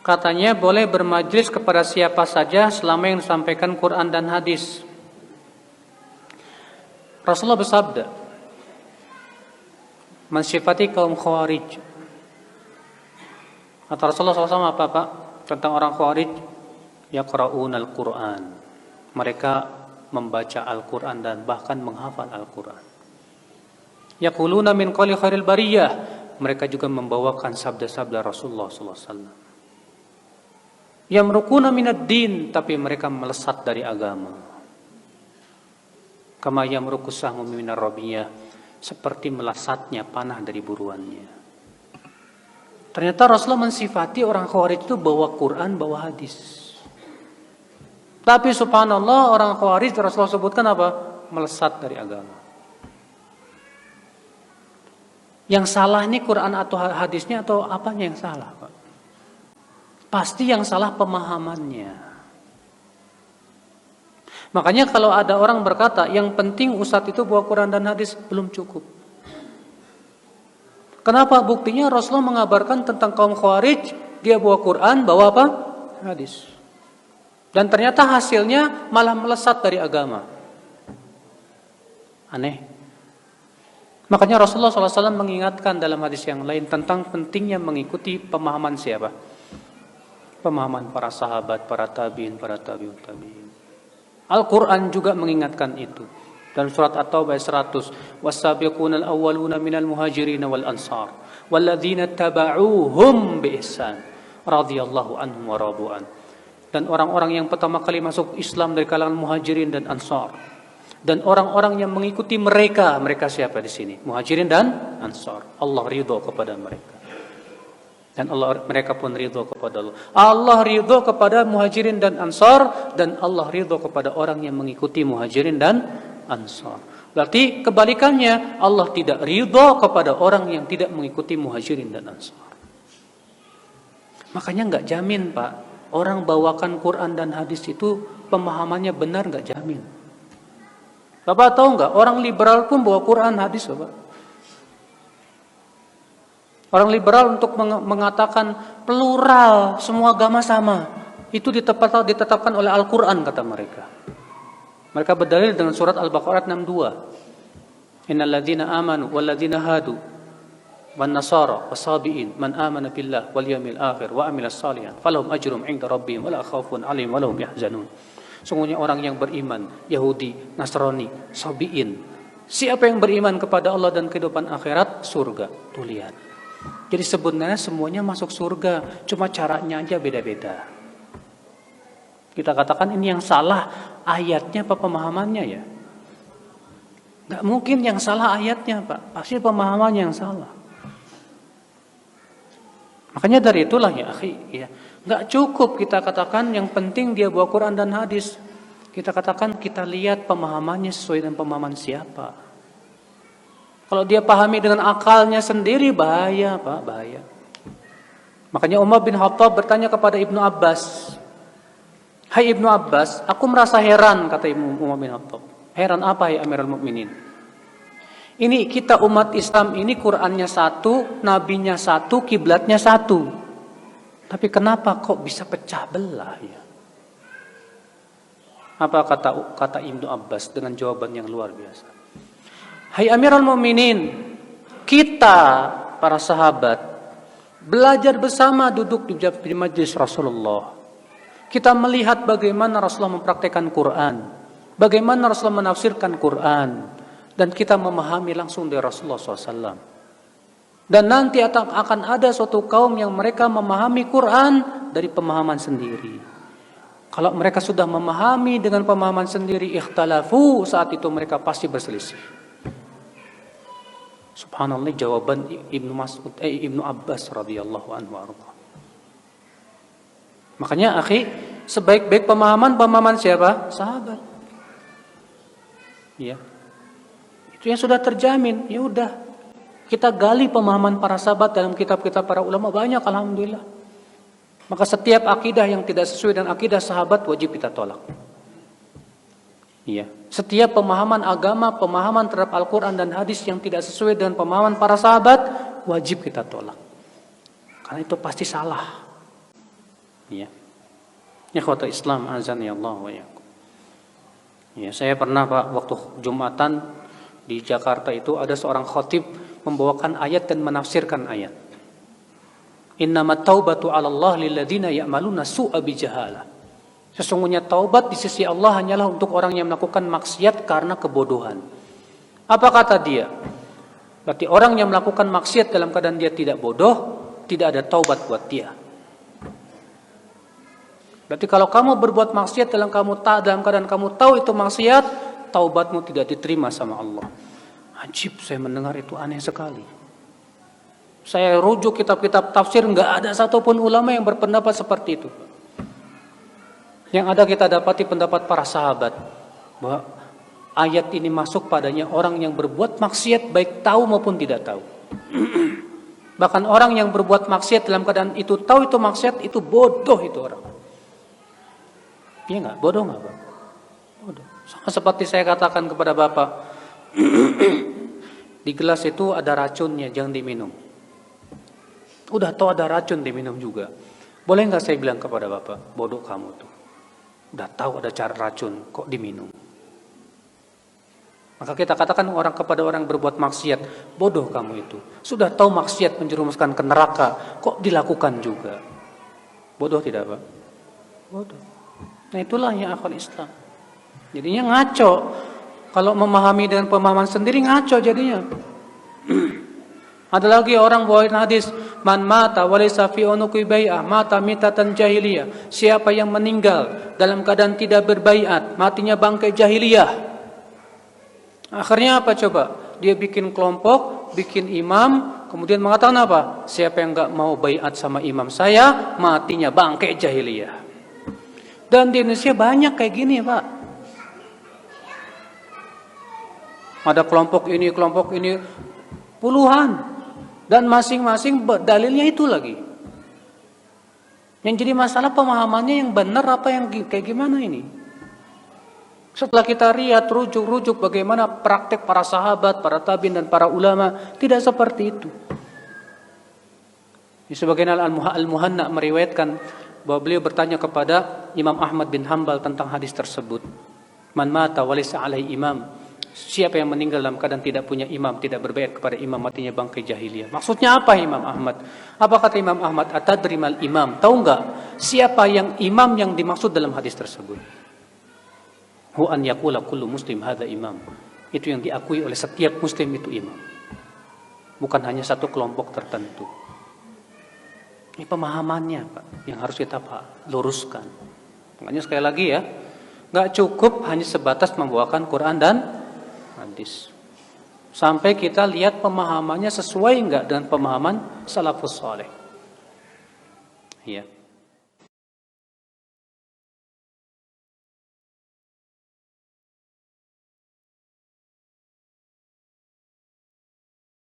Katanya boleh bermajlis kepada siapa saja selama yang disampaikan Quran dan hadis. Rasulullah bersabda mensifati kaum Khawarij. Kata Rasulullah SAW apa Pak? Tentang orang Khawarij, yaqra'unal Qur'an. Mereka membaca Al-Quran dan bahkan menghafal Al-Quran. Yaquluna min qawli khairil bariyah. Mereka juga membawakan sabda-sabda Rasulullah SAW. Yamruquna minad din, tapi mereka melesat dari agama. Kama yamruqu sahmu minar ramiyah, seperti melesatnya panah dari buruannya. Ternyata Rasulullah mensifati orang Khawarij itu bawa Quran, bawa hadis. Tapi subhanallah orang Khawarij Rasulullah sebutkan apa? Melesat dari agama. Yang salah ini Quran atau hadisnya atau apanya yang salah, Pak? Pasti yang salah pemahamannya. Makanya kalau ada orang berkata yang penting ustadz itu bawa Quran dan hadis, belum cukup. Kenapa? Buktinya Rasulullah mengabarkan tentang kaum Khawarij, dia bawa Quran, bawa apa? Hadis. Dan ternyata hasilnya malah melesat dari agama. Aneh. Makanya Rasulullah SAW mengingatkan dalam hadis yang lain tentang pentingnya mengikuti pemahaman siapa? Pemahaman para sahabat, para tabi'in, para tabi'ut tabi'in. Al-Quran juga mengingatkan itu. Dalam surat At-Taubah 100, "Was-sabiqunal awwaluna minal muhajirin wal ansar, walladzina taba'uuhum bi ihsan, radhiyallahu anhum wa radu'an." Dan orang-orang yang pertama kali masuk Islam dari kalangan muhajirin dan ansar. Dan orang-orang yang mengikuti mereka, mereka siapa di sini? Muhajirin dan ansar. Allah ridho kepada mereka. Dan mereka pun ridho kepada Allah. Allah ridho kepada muhajirin dan ansar, dan Allah ridho kepada orang yang mengikuti muhajirin dan ansar. Berarti kebalikannya, Allah tidak ridho kepada orang yang tidak mengikuti muhajirin dan ansar. Makanya nggak jamin Pak, orang bawakan Quran dan hadis itu pemahamannya benar, nggak jamin. Bapak tahu nggak, orang liberal pun bawa Quran hadis Bapak. Orang liberal untuk mengatakan plural, semua agama sama, itu ditetapkan oleh Al-Quran kata mereka. Mereka berdalil dengan surat Al-Baqarah 62. Innal ladzina amanu wal ladzina hadu wan nasara wasabiin man amana billah wal yawmil akhir wa amilas shalihan falahum ajrum 'inda rabbihim wala khaufun 'alaihim wa lahum yahzanun. Sungguhnya orang yang beriman, Yahudi, Nasrani, Sabiin, siapa yang beriman kepada Allah dan kehidupan akhirat, surga. Tuh lihat. Jadi sebenarnya semuanya masuk surga, cuma caranya aja beda-beda. Kita katakan ini yang salah ayatnya apa pemahamannya ya? Gak mungkin yang salah ayatnya Pak, pasti pemahamannya yang salah. Makanya dari itulah ya akhi, ya, gak cukup kita katakan yang penting dia bawa Quran dan hadis. Kita katakan kita lihat pemahamannya sesuai dengan pemahaman siapa. Kalau dia pahami dengan akalnya sendiri, bahaya Pak, bahaya. Makanya Umar bin Khattab bertanya kepada Ibnu Abbas, "Hai Ibnu Abbas, aku merasa heran," kata Umar bin Khattab. "Heran apa ya Amirul Mukminin? Ini kita umat Islam ini Qur'annya satu, nabinya satu, kiblatnya satu. Tapi kenapa kok bisa pecah belah ya?" Apa kata Ibnu Abbas dengan jawaban yang luar biasa? "Hai Amirul Mukminin, kita para sahabat belajar bersama duduk di majlis Rasulullah. Kita melihat bagaimana Rasulullah mempraktekkan Quran, bagaimana Rasulullah menafsirkan Quran, dan kita memahami langsung dari Rasulullah SAW. Dan nanti akan ada suatu kaum yang mereka memahami Quran dari pemahaman sendiri. Kalau mereka sudah memahami dengan pemahaman sendiri, ikhtalafu, saat itu mereka pasti berselisih." Subhanallah, jawaban Ibnu Abbas radhiyallahu anhu arda. Makanya akhi, sebaik-baik pemahaman siapa? Sahabat. Ya. Itu yang sudah terjamin. Ya udah. Kita gali pemahaman para sahabat dalam kitab-kitab para ulama banyak alhamdulillah. Maka setiap akidah yang tidak sesuai dengan akidah sahabat wajib kita tolak. Iya. Setiap pemahaman agama, pemahaman terhadap Al-Quran dan hadis yang tidak sesuai dengan pemahaman para sahabat, wajib kita tolak. Karena itu pasti salah. Ya. Ikhwatul Islam azani Allah wa iyyakum. Ya, saya pernah Pak waktu Jumatan di Jakarta itu ada seorang khatib membawakan ayat dan menafsirkan ayat. Innamat taubatu 'ala Allah lilladzina ya'maluna su'a bijahalah. Sesungguhnya taubat di sisi Allah hanyalah untuk orang yang melakukan maksiat karena kebodohan. Apa kata dia? Berarti orang yang melakukan maksiat dalam keadaan dia tidak bodoh, tidak ada taubat buat dia. Berarti kalau kamu berbuat maksiat dalam keadaan kamu tahu itu maksiat, taubatmu tidak diterima sama Allah. Ajib, saya mendengar itu aneh sekali. Saya rujuk kitab-kitab tafsir, nggak ada satupun ulama yang berpendapat seperti itu. Yang ada kita dapati pendapat para sahabat bahwa ayat ini masuk padanya orang yang berbuat maksiat baik tahu maupun tidak tahu. Bahkan orang yang berbuat maksiat dalam keadaan itu tahu itu maksiat, itu bodoh itu orang. Iya nggak? Bodoh nggak Pak? Bodoh. Sama seperti saya katakan kepada Bapak, di gelas itu ada racunnya, jangan diminum. Udah tahu ada racun diminum juga. Boleh nggak saya bilang kepada Bapak, bodoh kamu tuh. Udah tahu ada cara racun, kok diminum? Maka kita katakan kepada orang berbuat maksiat, bodoh kamu itu. Sudah tahu maksiat menjerumuskan ke neraka, kok dilakukan juga? Bodoh tidak Pak? Bodoh. Nah itulah yang akal Islam. Jadinya ngaco. Kalau memahami dengan pemahaman sendiri ngaco jadinya. Ada lagi orang bawain hadis, man mata walaysa fi unuqi bai'ah mata mitatan jahiliyah. Siapa yang meninggal dalam keadaan tidak berbaiat, matinya bangkai jahiliyah. Akhirnya apa coba? Dia bikin kelompok, bikin imam, kemudian mengatakan apa? Siapa yang enggak mau baiat sama imam saya, matinya bangkai jahiliyah. Dan di Indonesia banyak kayak gini Pak. Ada kelompok ini puluhan. Dan masing-masing dalilnya itu lagi. Yang jadi masalah pemahamannya yang benar apa yang kayak gimana ini. Setelah kita lihat rujuk-rujuk bagaimana praktek para sahabat, para tabi'in dan para ulama, tidak seperti itu. Di sebagian Al-Muhanna meriwayatkan bahwa beliau bertanya kepada Imam Ahmad bin Hanbal tentang hadis tersebut. Man mata walaysa alaihi imam. Siapa yang meninggal dalam keadaan tidak punya imam, tidak berbaiat kepada imam, matinya bangkai jahiliyah. Maksudnya apa Imam Ahmad? Apa kata Imam Ahmad? Atadrimal imam. Tahu enggak siapa yang imam yang dimaksud dalam hadis tersebut? Hu an yaqula kullu muslim hadza imam. Itu yang diakui oleh setiap muslim itu imam. Bukan hanya satu kelompok tertentu. Ini pemahamannya Pak, yang harus kita luruskan. Makanya sekali lagi ya, nggak cukup hanya sebatas membawakan Quran dan hadis. Sampai kita lihat pemahamannya sesuai nggak dengan pemahaman salafus saleh. Ya.